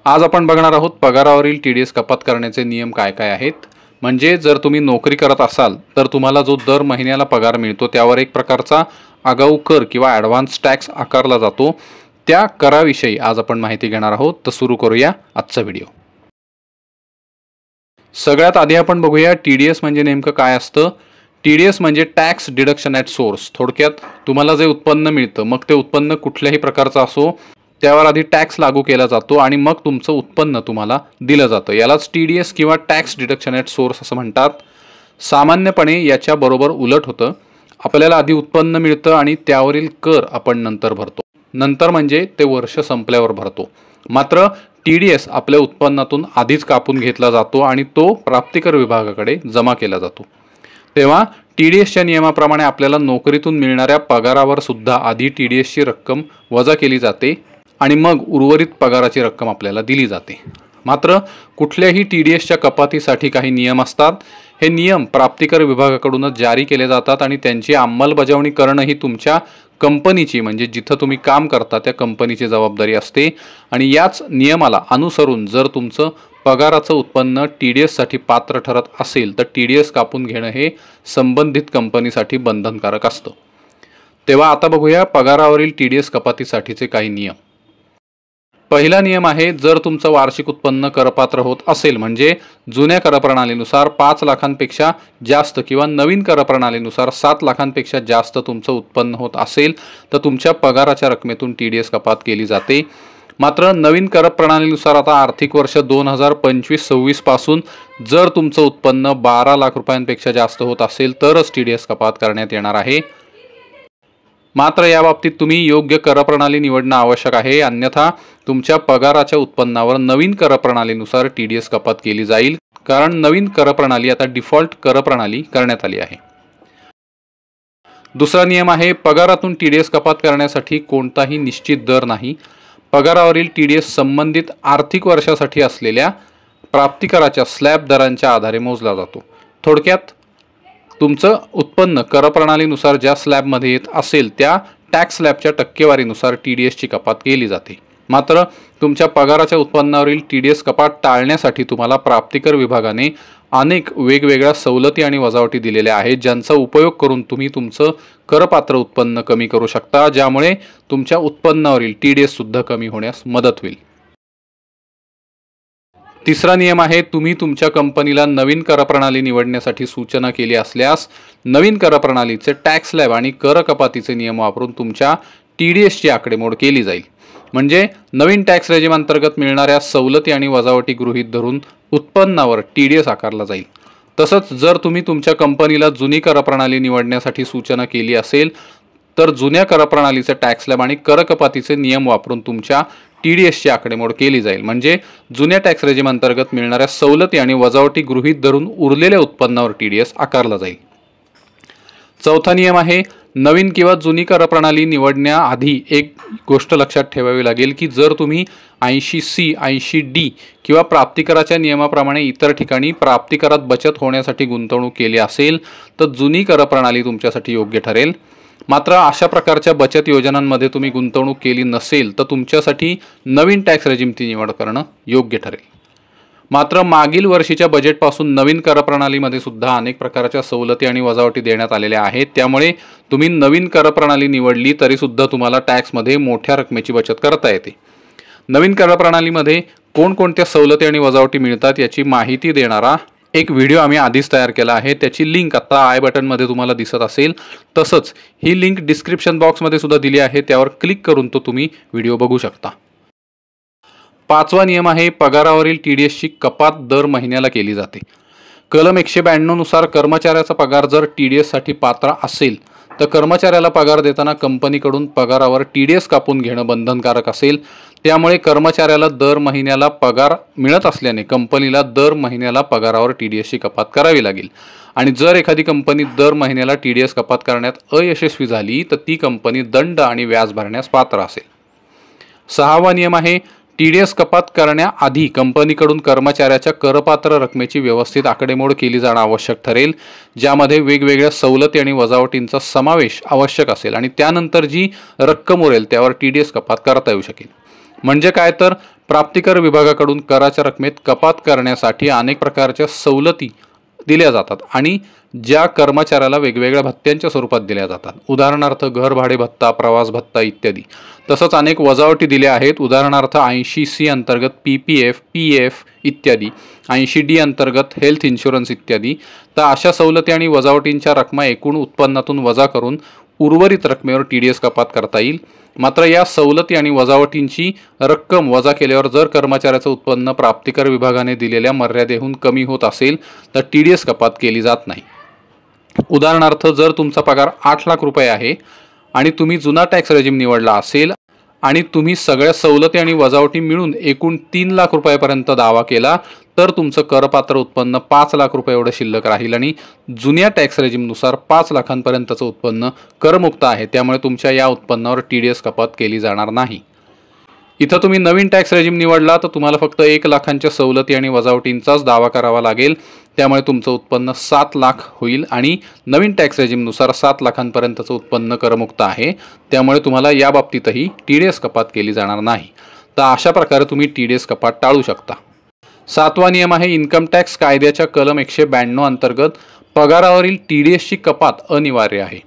आज आपण बघणार आहोत पगारावरील टीडीएस कपात करण्याचे नियम काय काय आहेत। म्हणजे जर तुम्ही नोकरी करत असाल तर तुम्हाला जो दर महिन्याला पगार मिळतो त्यावर एक प्रकारचा आगाऊ कर किंवा ॲडव्हान्स टॅक्स आकारला जातो। त्या कराविषयी आज आपण माहिती घेणार आहोत। तर सुरू करूया आजचा व्हिडिओ। सगळ्यात आधी आपण बघूया टीडीएस म्हणजे नेमकं काय असतं। टीडीएस म्हणजे टॅक्स डिडक्शन ॲट सोर्स। थोडक्यात तुम्हाला जे उत्पन्न मिळतं मग ते उत्पन्न कुठल्याही प्रकारचं असो त्यावर आधी टॅक्स लागू केला जातो आणि मग तुमचं उत्पन्न तुम्हाला दिलं जातं। यालाच टीडीएस किंवा टॅक्स डिडक्शन ॲट सोर्स असं म्हणतात। सामान्यपणे याच्या बरोबर उलट होतं। आपल्याला आधी उत्पन्न मिळतं आणि त्यावरील कर आपण नंतर भरतो। नंतर म्हणजे ते वर्ष संपल्यावर भरतो। मात्र टीडीएस आपल्या उत्पन्नातून आधीच कापून घेतला जातो आणि तो प्राप्तिकर विभागाकडे जमा केला जातो। तेव्हा टीडीएसच्या नियमाप्रमाणे आपल्याला नोकरीतून मिळणाऱ्या पगारावर सुद्धा आधी टीडीएसची रक्कम वजा केली जाते आणि मग उर्वरित पगाराची रक्कम आपल्याला दिली जाते। मात्र कुठल्याही टीडीएसच्या कपातीसाठी काही नियम असतात। हे नियम प्राप्तिकर विभागाकडूनच जारी केले जातात आणि त्यांची अंमलबजावणी करणं ही तुमच्या कंपनीची म्हणजे जिथं तुम्ही काम करता त्या कंपनीची जबाबदारी असते। आणि याच नियमाला अनुसरून जर तुमचं पगाराचं उत्पन्न टीडीएससाठी पात्र ठरत असेल तर टीडीएस कापून घेणं हे संबंधित कंपनीसाठी बंधनकारक असतं। तेव्हा आता बघूया पगारावरील टीडीएस कपातीसाठीचे काही नियम। पहिला नियम आहे, जर तुमचं वार्षिक उत्पन्न करपात्र होत असेल म्हणजे जुन्या करप्रणालीनुसार 5 लाखांपेक्षा जास्त किंवा नवीन करप्रणालीनुसार 7 लाखांपेक्षा जास्त तुमचं उत्पन्न होत असेल तर तुमच्या पगाराच्या रकमेतून टीडीएस कपात केली जाते। मात्र नवीन करप्रणालीनुसार आता आर्थिक वर्ष 2025-26 पासून जर तुमचं उत्पन्न 12 लाख रुपयांपेक्षा जास्त होत असेल तरच टीडीएस कपात करण्यात येणार आहे। मात्र या बाबतीत तुम्ही योग्य करप्रणाली निवडणं आवश्यक आहे, अन्यथा तुमच्या पगाराच्या उत्पन्नावर नवीन करप्रणालीनुसार टीडीएस कपात केली जाईल। कारण नवीन करप्रणाली आता डिफॉल्ट करप्रणाली करण्यात आली आहे। दुसरा नियम आहे, पगारातून टीडीएस कपात करण्यासाठी कोणताही निश्चित दर नाही। पगारावरील टीडीएस संबंधित आर्थिक वर्षासाठी असलेल्या प्राप्तिकराच्या स्लॅब दरांच्या आधारे मोजला जातो। थोडक्यात तुमचं उत्पन्न करप्रणालीनुसार ज्या स्लॅबमध्ये येत असेल त्या टॅक्स स्लॅबच्या टक्केवारीनुसार टीडीएसची कपात केली जाते। मात्र तुमच्या पगाराच्या उत्पन्नावरील टीडीएस कपात टाळण्यासाठी तुम्हाला प्राप्तिकर विभागाने अनेक वेगवेगळ्या सवलती आणि वजावटी दिलेल्या आहेत, ज्यांचा उपयोग करून तुम्ही तुमचं करपात्र उत्पन्न कमी करू शकता, ज्यामुळे तुमच्या उत्पन्नावरील टीडीएस सुद्धा कमी होण्यास मदत होईल। तिसरा नियम आहे, तुम्ही तुमच्या कंपनीला नवीन करप्रणाली निवडण्यासाठी सूचना केली असल्यास नवीन करप्रणालीचे टॅक्स स्लॅब आणि कर कपातीचे नियम वापरून तुमच्या टीडीएसची आकडेमोड केली जाईल। म्हणजे नवीन टॅक्स रेजिम अंतर्गत मिळणाऱ्या सवलती आणि वजावटी गृहीत धरून उत्पन्नावर टीडीएस आकारला जाईल। तसंच जर तुम्ही तुमच्या कंपनीला जुनी करप्रणाली निवडण्यासाठी सूचना केली असेल तर जुन्या करप्रणालीचे टॅक्स स्लॅब आणि कर कपातीचे नियम वापरून तुमच्या टीडीएसची आकडेमोड केली जाईल। म्हणजे जुन्या टॅक्स रेजिम अंतर्गत मिळणाऱ्या सवलती आणि वजावटी गृहीत धरून उरलेल्या उत्पन्नावर टीडीएस आकारला जाईल। चौथा नियम आहे, नवीन किंवा जुनी करप्रणाली निवडण्याआधी एक गोष्ट लक्षात ठेवावी लागेल की जर तुम्ही 80C 80D किंवा प्राप्तिकराच्या नियमाप्रमाणे इतर ठिकाणी प्राप्तिकरात बचत होण्यासाठी गुंतवणूक केली असेल तर जुनी करप्रणाली तुमच्यासाठी योग्य ठरेल। मात्र अशा प्रकारच्या बचत योजनांमध्ये तुम्ही गुंतवणूक केली नसेल तर तुमच्यासाठी नवीन टॅक्स रेजिमची निवड करणं योग्य ठरेल। मात्र मागील वर्षीच्या बजेटपासून नवीन करप्रणालीमध्ये सुद्धा अनेक प्रकारच्या सवलती आणि वजावटी देण्यात आलेल्या आहेत, त्यामुळे तुम्ही नवीन करप्रणाली निवडली तरी सुद्धा तुम्हाला टॅक्समध्ये मोठ्या रकमेची बचत करता येते। नवीन करप्रणालीमध्ये कोणकोणत्या सवलती आणि वजावटी मिळतात याची माहिती देणारा एक व्हिडिओ आम्ही आधीच तयार केला आहे, त्याची लिंक आता आय बटनमध्ये तुम्हाला दिसत असेल। तसंच ही लिंक डिस्क्रिप्शन बॉक्समध्ये सुद्धा दिली आहे, त्यावर क्लिक करून तो तुम्ही व्हिडिओ बघू शकता। पाचवा नियम आहे, पगारावरील टीडीएसची कपात दर महिन्याला केली जाते। कलम 192 नुसार कर्मचाऱ्याचा पगार जर टीडीएससाठी पात्र असेल तर कर्मचाऱ्याला पगार देताना कंपनीकडून पगारावर टीडीएस कापून घेणं बंधनकारक असेल। त्यामुळे कर्मचाऱ्याला दर महिन्याला पगार मिळत असल्याने कंपनीला दर महिन्याला पगारावर टीडीएसची कपात करावी लागेल। आणि जर एखादी कंपनी दर महिन्याला टीडीएस कपात करण्यात अयशस्वी झाली तर ती कंपनी दंड आणि व्याज भरण्यास पात्र असेल। सहावा नियम आहे, टीडीएस कपात करण्याआधी कंपनीकडून कर्मचाऱ्याच्या करपात्र रकमेची व्यवस्थित आकडेमोड केली जाणं आवश्यक ठरेल, ज्यामध्ये वेगवेगळ्या सवलती आणि वजावटींचा समावेश आवश्यक असेल आणि त्यानंतर जी रक्कम उरेल त्यावर टीडीएस कपात करता येऊ शकेल। म्हणजे काय तर प्राप्तिकर विभागाकडून कराच्या रकमेत कपात करण्यासाठी अनेक प्रकारच्या सवलती दिल्या जातात आणि ज्या कर्मचाऱ्याला वेगवेगळ्या भत्त्यांच्या स्वरूपात दिल्या जातात. उदाहरणार्थ घर भाडे भत्ता, प्रवास भत्ता इत्यादी. तसंच अनेक वजावटी दिल्या आहेत. उदाहरणार्थ 80C अंतर्गत PPF, PF इत्यादी, 80D अंतर्गत हेल्थ इन्शुरन्स इत्यादी. तर अशा सवलती आणि वजावटींच्या रकमा एकूण उत्पन्नातून वजा करून उर्वरित रकमेवर TDS कपात करता येईल. मात्र या सवलती आणि वजावटींची रक्कम वजा केल्यावर जर कर्मचाऱ्याचं उत्पन्न प्राप्तिकर विभागाने दिलेल्या मर्यादेहून कमी होत असेल तर TDS कपात केली जात नाही. उदाहरणार्थ जर तुमचा पगार 8 लाख रुपये आहे आणि तुम्ही जुना टॅक्स रेजिम निवडला असेल आणि तुम्ही सगळ्या सवलती आणि वजावटी मिळून एकूण 3 लाख रुपयापर्यंत दावा केला तर तुमचं करपात्र उत्पन्न 5 लाख रुपये एवढं शिल्लक राहील आणि जुन्या टॅक्स रेजिमनुसार 5 लाखांपर्यंतचं उत्पन्न करमुक्त आहे. त्यामुळे तुमच्या या उत्पन्नावर TDS कपात केली जाणार नाही. इथं तुम्ही नवीन टॅक्स रेजिम निवडला तर तुम्हाला फक्त 1 लाखांच्या सवलती आणि वजावटींचाच दावा करावा लागेल. त्यामुळे तुमचं उत्पन्न 7 लाख होईल आणि नवीन टॅक्स रेजिमनुसार 7 लाखांपर्यंतचं उत्पन्न करमुक्त आहे. त्यामुळे तुम्हाला या बाबतीतही TDS कपात केली जाणार नाही. तर अशा प्रकारे तुम्ही TDS कपात टाळू शकता. 7वा नियम आहे इन्कम टॅक्स कायद्याच्या कलम 192 अंतर्गत पगारावरील TDSची कपात अनिवार्य आहे.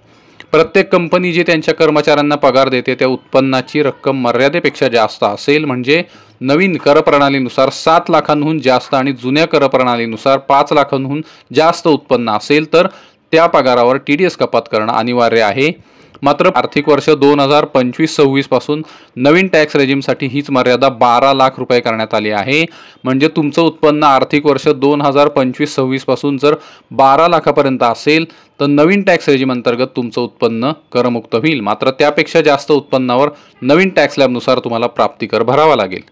प्रत्येक कंपनी जी त्यांच्या कर्मचाऱ्यांना पगार देते त्या उत्पन्नाची रक्कम मर्यादेपेक्षा जास्त असेल, म्हणजे नवीन करप्रणालीनुसार 7 लाखांहून जास्त आणि जुन्या करप्रणालीनुसार 5 लाखांहून जास्त उत्पन्न असेल तर त्या पगारावर TDS कपात करणं अनिवार्य आहे. मात्र आर्थिक वर्ष 2025-26 पासून नवीन टॅक्स रेजिमसाठी हीच मर्यादा 12 लाख रुपये करण्यात आली आहे. म्हणजे तुमचं उत्पन्न आर्थिक वर्ष 2025-26 पासून जर 12 लाखापर्यंत असेल तर नवीन टॅक्स रेजिम अंतर्गत तुमचं उत्पन्न करमुक्त होईल. मात्र त्यापेक्षा जास्त उत्पन्नावर नवीन टॅक्स स्लॅबनुसार तुम्हाला प्राप्तिकर भरावा लागेल.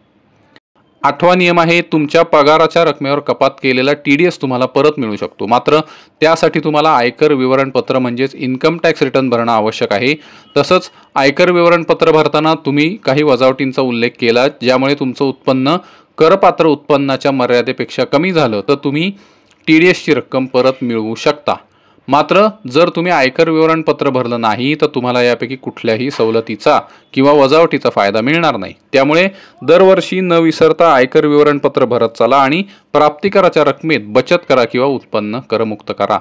8वा नियम आहे तुमच्या पगाराच्या रकमेवर कपात केलेला TDS तुम्हाला परत मिळू शकतो. मात्र त्यासाठी तुम्हाला आयकर विवरणपत्र म्हणजेच इन्कम टॅक्स रिटर्न भरणं आवश्यक आहे. तसंच आयकर विवरणपत्र भरताना तुम्ही काही वजावटींचा उल्लेख केला ज्यामुळे तुमचं उत्पन्न करपात्र उत्पन्नाच्या मर्यादेपेक्षा कमी झालं तर तुम्ही TDSची रक्कम परत मिळवू शकता. मात्र जर तुम्ही आयकर विवरणपत्र भरलं नाही तर तुम्हाला यापैकी कुठल्याही सवलतीचा किंवा वजावटीचा फायदा मिळणार नाही. त्यामुळे दरवर्षी न विसरता आयकर विवरणपत्र भरत चला आणि प्राप्तिकराच्या रकमेत बचत करा किंवा उत्पन्न करमुक्त करा.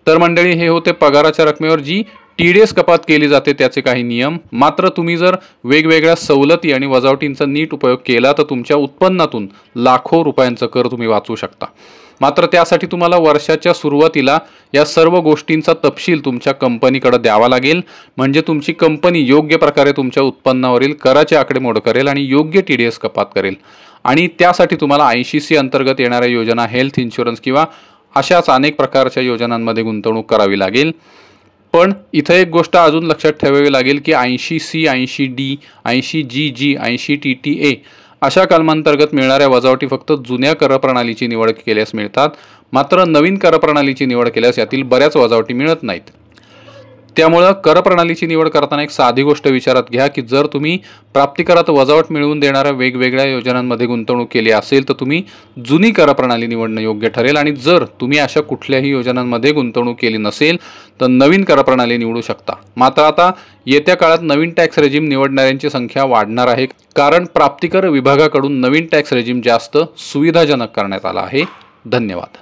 तर मंडळी, हे होते पगाराच्या रकमेवर जी TDS कपात केली जाते त्याचे काही नियम. मात्र तुम्ही जर वेगवेगळ्या सवलती आणि वजावटींचा नीट उपयोग केला तर तुमच्या उत्पन्नातून लाखो रुपयांचा कर तुम्ही वाचवू शकता. मात्र त्यासाठी तुम्हाला वर्षाच्या सुरुवातीला या सर्व गोष्टींचा तपशील तुमच्या कंपनीकडे द्यावा लागेल. म्हणजे तुमची कंपनी योग्य प्रकारे तुमच्या उत्पन्नावरील कराची आकडेमोड करेल आणि योग्य TDS कपात करेल. आणि त्यासाठी तुम्हाला 80C अंतर्गत येणाऱ्या योजना, हेल्थ इन्शुरन्स किंवा अशाच अनेक प्रकारच्या योजनांमध्ये गुंतवणूक करावी लागेल. पण इथं एक गोष्ट अजून लक्षात ठेवावी लागेल की 80C, 80D, 80GG, 80TTA अशा कलमांतर्गत मिळणाऱ्या वजावटी फक्त जुन्या करप्रणालीची निवड केल्यास मिळतात. मात्र नवीन करप्रणालीची निवड केल्यास यातील बऱ्याच वजावटी मिळत नाहीत. त्यामुळे करप्रणालीची निवड करताना एक साधी गोष्ट विचारात घ्या की जर तुम्ही प्राप्तिकरात वजावट मिळवून देणाऱ्या वेगवेगळ्या योजनांमध्ये गुंतवणूक केली असेल तर तुम्ही जुनी करप्रणाली निवडणं योग्य ठरेल. आणि जर तुम्ही अशा कुठल्याही योजनांमध्ये गुंतवणूक केली नसेल तर नवीन करप्रणाली निवडू शकता. मात्र आता येत्या काळात नवीन टॅक्स रेजिम निवडणाऱ्यांची संख्या वाढणार आहे, कारण प्राप्तिकर विभागाकडून नवीन टॅक्स रेजिम जास्त सुविधाजनक करण्यात आला आहे. धन्यवाद.